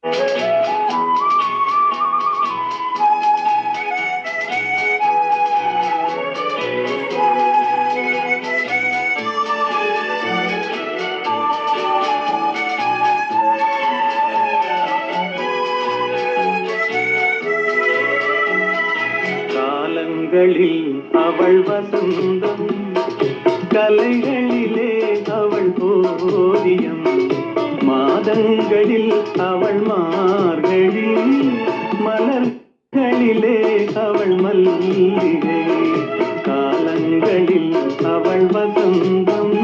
காலங்களில் அவள் வசந்தம், கலைகளிலே அவள் ஓவியம், மாதங்களில் அவள் மார்கழி, மலர்களிலே அவள் மல்லிகை. காலங்களில் அவள் வசந்தம்.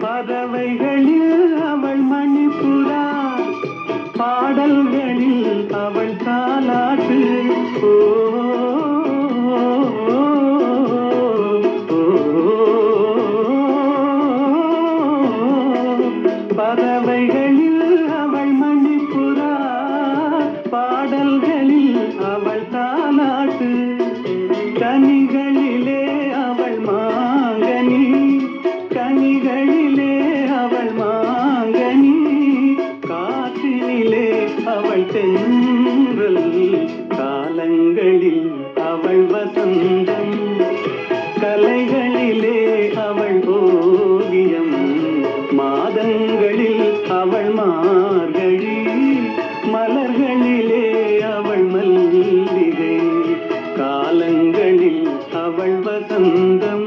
பறவைகளில் அவள் மணிப்புறா, பாடல்களில் அவள் தாலாட்டு. பறவைகளில் அவள் மணிப்புறா, பாடல்களில் அவள் தாலாட்டு. கனிகளிலே அவள் மாங்கனி, கனிகளிலே அவள் மாங்கனி, காற்றினிலே அவள் தென்றல். காலங்களில் அவள் வசந்தம், கலைகளிலே அவள் ஓவியம், மாதங்களில் அவள் மார்கழி, மலர்களிலே அவள் மல்லிகை. காலங்களில் அவள் வசந்தம்.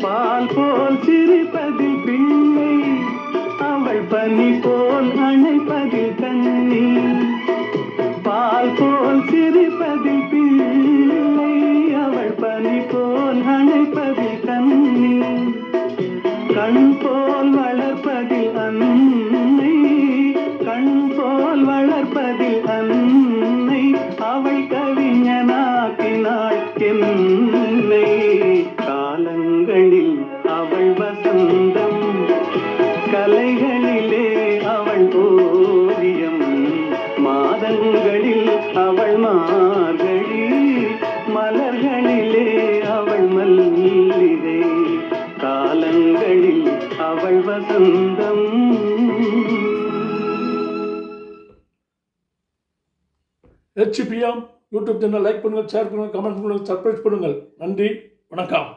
பால் போல் சிரிப்பதில் பிள்ளை, அவள் பனி போல் அணைப்பதில் கண்ணி. பால் போல் சிரிப்பதில் பிள்ளை, அவள் பனி போல் அணைப்பதில் கண்ணி. கண் போல் வளர்ப்பதில் அன்னை, கண் போல் வளர்ப்பதில் அன்னை, அவள் கவிஞனாக்கினாள் என்னை. காலங்களில் அவள் வசந்தம், கலைகளிலே அவள் ஓவியம், மாதங்களில் அவள் மார்கழி, மலர்களிலே அவள் மல்லிகை. காலங்களில் அவள் வசந்தம். HPM யூடியூப் சேனல் லைக் பண்ணுங்கள், ஷேர் பண்ணுங்கள், கமெண்ட் பண்ணுங்கள், சப்ஸ்கிரைப் பண்ணுங்கள். நன்றி, வணக்கம்.